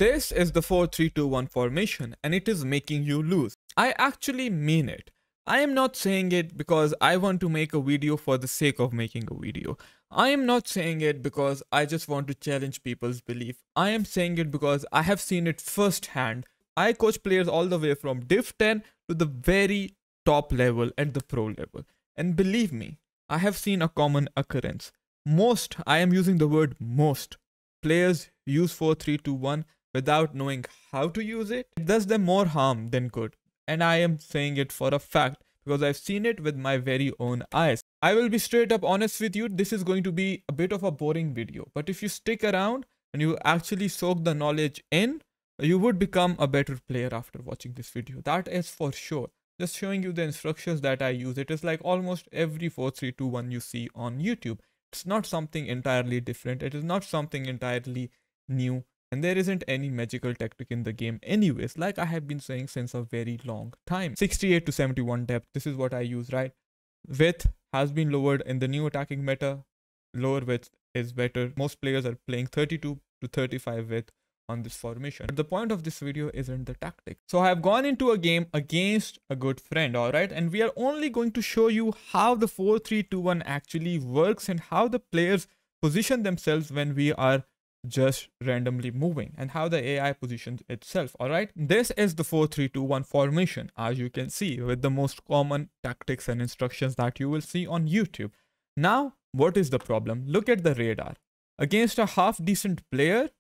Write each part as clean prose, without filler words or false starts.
This is the 4-3-2-1 formation and it is making you lose. I actually mean it. I am not saying it because I want to make a video for the sake of making a video. I am not saying it because I just want to challenge people's belief. I am saying it because I have seen it firsthand. I coach players all the way from Div 10 to the very top level at the pro level. And believe me, I have seen a common occurrence. I am using the word most, players use 4-3-2-1 without knowing how to use it. It does them more harm than good. And I am saying it for a fact because I've seen it with my very own eyes. I will be straight up honest with you, this is going to be a bit of a boring video. But if you stick around and you actually soak the knowledge in, you would become a better player after watching this video. That is for sure. Just showing you the instructions that I use. It is like almost every 4-3-2-1 you see on YouTube. It's not something entirely different. It is not something entirely new. And there isn't any magical tactic in the game anyways, like I have been saying since a very long time. 68 to 71 depth, this is what I use, right? Width has been lowered in the new attacking meta. Lower width is better. Most players are playing 32 to 35 width on this formation. But the point of this video isn't the tactic. So I have gone into a game against a good friend, alright? And we are only going to show you how the 4-3-2-1 actually works and how the players position themselves when we are just randomly moving and how the AI positions itself, alright? This is the 4-3-2-1 formation, as you can see, with the most common tactics and instructions that you will see on YouTube. Now, what is the problem? Look at the radar. Against a half-decent player,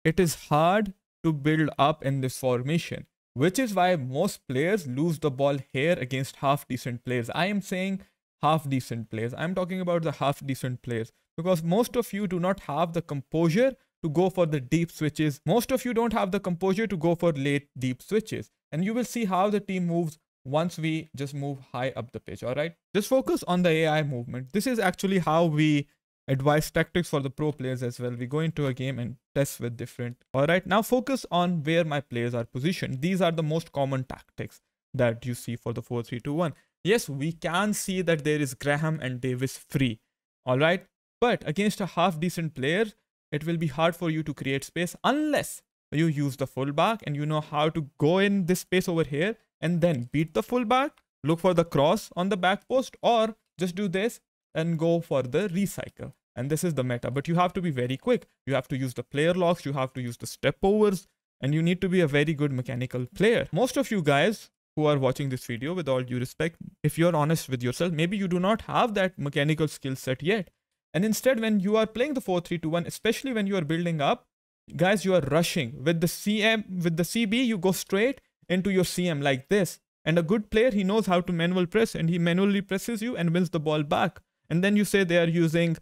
it is hard to build up in this formation, which is why most players lose the ball here against half-decent players. I am saying half-decent players. I'm talking about the half-decent players because most of you do not have the composure to go for the deep switches. Most of you don't have the composure to go for late deep switches. And you will see how the team moves once we just move high up the pitch, alright? Just focus on the AI movement. This is actually how we advise tactics for the pro players as well. We go into a game and test with different. Alright, now focus on where my players are positioned. These are the most common tactics that you see for the 4-3-2-1. Yes, we can see that there is Graham and Davis free. Alright, but against a half-decent player, it will be hard for you to create space unless you use the fullback and you know how to go in this space over here and then beat the fullback, look for the cross on the back post, or just do this and go for the recycle. And this is the meta, but you have to be very quick. You have to use the player locks, you have to use the step overs, and you need to be a very good mechanical player. Most of you guys who are watching this video, with all due respect, if you're honest with yourself, maybe you do not have that mechanical skill set yet. And instead, when you are playing the 4-3-2-1, especially when you are building up, guys, you are rushing. With the CB, you go straight into your CM like this. And a good player, he knows how to manual press and he manually presses you and wins the ball back. And then you say they are using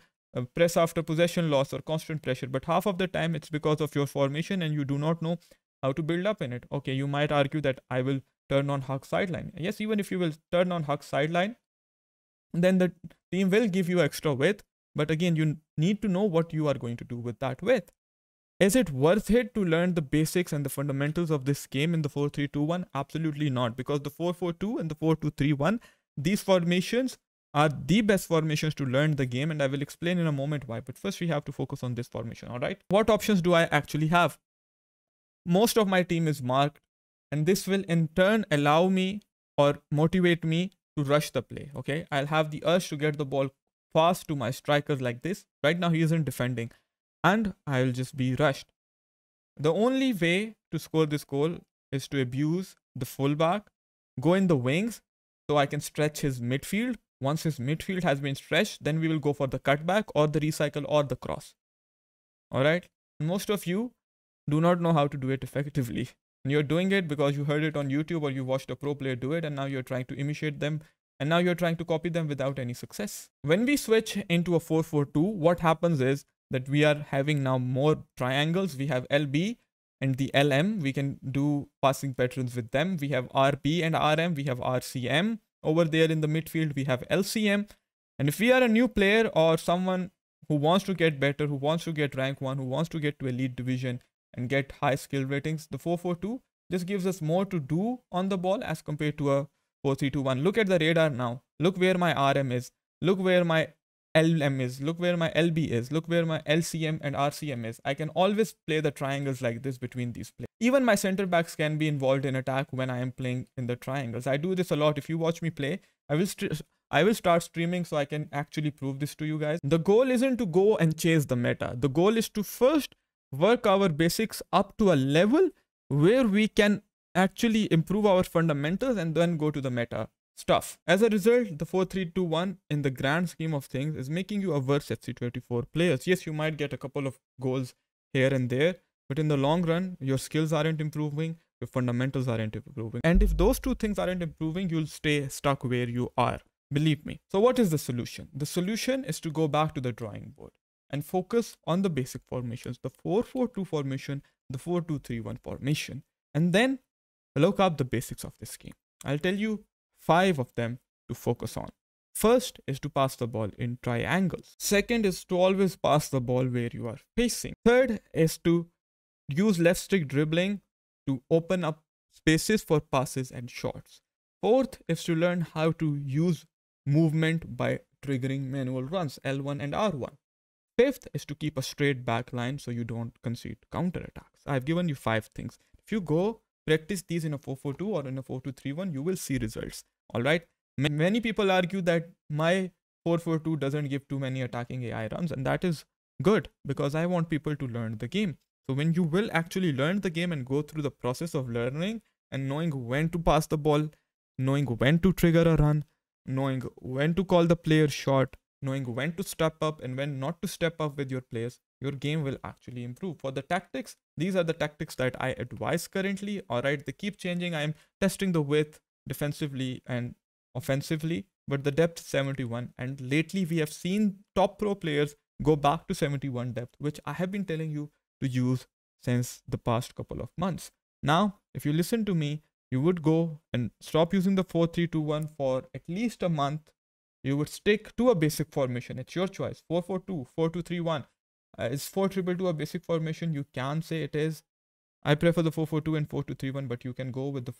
press after possession loss or constant pressure. But half of the time, it's because of your formation and you do not know how to build up in it. Okay, you might argue that I will turn on Huck sideline. Yes, even if you will turn on Huck sideline, then the team will give you extra width. But again, you need to know what you are going to do with that width. Is it worth it to learn the basics and the fundamentals of this game in the 4-3-2-1? Absolutely not, because the 4-4-2 and the 4-2-3-1, these formations are the best formations to learn the game, and I will explain in a moment why. But first we have to focus on this formation, all right? What options do I actually have? Most of my team is marked, and this will in turn allow me or motivate me to rush the play, okay? I'll have the urge to get the ball fast to my strikers like this. Right now he isn't defending and I'll just be rushed. The only way to score this goal is to abuse the fullback, go in the wings so I can stretch his midfield. Once his midfield has been stretched, then we will go for the cutback or the recycle or the cross. Alright, most of you do not know how to do it effectively. And you're doing it because you heard it on YouTube or you watched a pro player do it and now you're trying to imitate them. And now you're trying to copy them without any success. When we switch into a 4-4-2, what happens is that we are having now more triangles. We have LB and the LM. We can do passing patterns with them. We have RB and RM. We have RCM. Over there in the midfield, we have LCM. And if we are a new player or someone who wants to get better, who wants to get rank 1, who wants to get to elite division and get high skill ratings, the 4-4-2 just gives us more to do on the ball as compared to a 4-3-2-1. Look at the radar now. Look where my RM is. Look where my LM is, look where my LB is, look where my LCM and RCM is. I can always play the triangles like this between these players. Even my center backs can be involved in attack when I am playing in the triangles. I do this a lot. If you watch me play, I will start streaming so I can actually prove this to you guys. The goal isn't to go and chase the meta. The goal is to first work our basics up to a level where we can actually improve our fundamentals and then go to the meta stuff. As a result, the 4-3-2-1 in the grand scheme of things is making you a worse FC24 players. Yes, you might get a couple of goals here and there, but in the long run, your skills aren't improving, your fundamentals aren't improving. And if those two things aren't improving, you'll stay stuck where you are. Believe me. So what is the solution? The solution is to go back to the drawing board and focus on the basic formations, the 4-4-2 formation, the 4-2-3-1 formation, and then look up the basics of this game. I'll tell you 5 of them to focus on. First is to pass the ball in triangles. Second is to always pass the ball where you are facing. Third is to use left stick dribbling to open up spaces for passes and shots. Fourth is to learn how to use movement by triggering manual runs, L1 and R1. Fifth is to keep a straight back line so you don't concede counter attacks. I've given you 5 things. If you go practice these in a 4-4-2 or in a 4-2-3-1, you will see results. All right. Many people argue that my 4-4-2 doesn't give too many attacking AI runs, and that is good because I want people to learn the game. So when you will actually learn the game and go through the process of learning and knowing when to pass the ball, knowing when to trigger a run, knowing when to call the player shot, knowing when to step up and when not to step up with your players, your game will actually improve. For the tactics, these are the tactics that I advise currently. All right, they keep changing. I'm testing the width defensively and offensively, but the depth 71. And lately we have seen top pro players go back to 71 depth, which I have been telling you to use since the past couple of months. Now, if you listen to me, you would go and stop using the 4-3-2-1 for at least a month. You would stick to a basic formation. It's your choice. 4-4-2, 4-2-3-1. Is 4-2-2 a basic formation? You can say it is. I prefer the 4-4-2 and 4-2-3-1, but you can go with the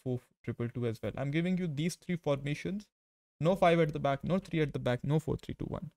4-2-2 as well. I'm giving you these 3 formations. No 5 at the back, no 3 at the back, no 4-3-2-1.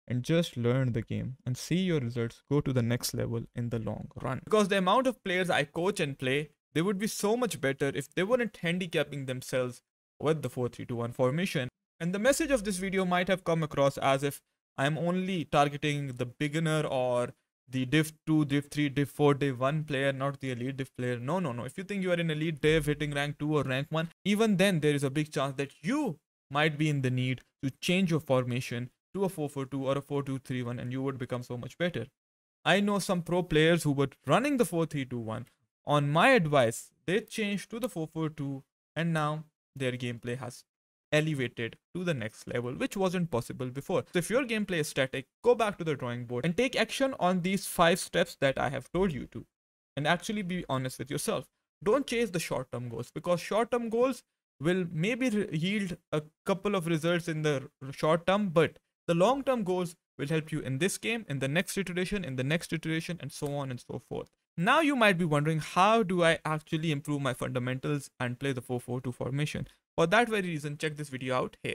And just learn the game and see your results go to the next level in the long run. Because the amount of players I coach and play, they would be so much better if they weren't handicapping themselves with the 4-3-2-1 formation. And the message of this video might have come across as if I'm only targeting the beginner or the Div 2, Div 3, Div 4, Div 1 player, not the elite Div player. No. If you think you are in elite Div hitting rank 2 or rank 1, even then there is a big chance that you might be in the need to change your formation to a 4-4-2 or a 4-2-3-1 and you would become so much better. I know some pro players who were running the 4-3-2-1. On my advice, they changed to the 4-4-2 and now their gameplay has elevated to the next level, which wasn't possible before. So if your gameplay is static, go back to the drawing board and take action on these 5 steps that I have told you to. And actually be honest with yourself. Don't chase the short-term goals, because short-term goals will maybe yield a couple of results in the short term, but the long-term goals will help you in this game, in the next iteration, and so on and so forth. Now you might be wondering, how do I actually improve my fundamentals and play the 4-4-2 formation? For that very reason, check this video out here.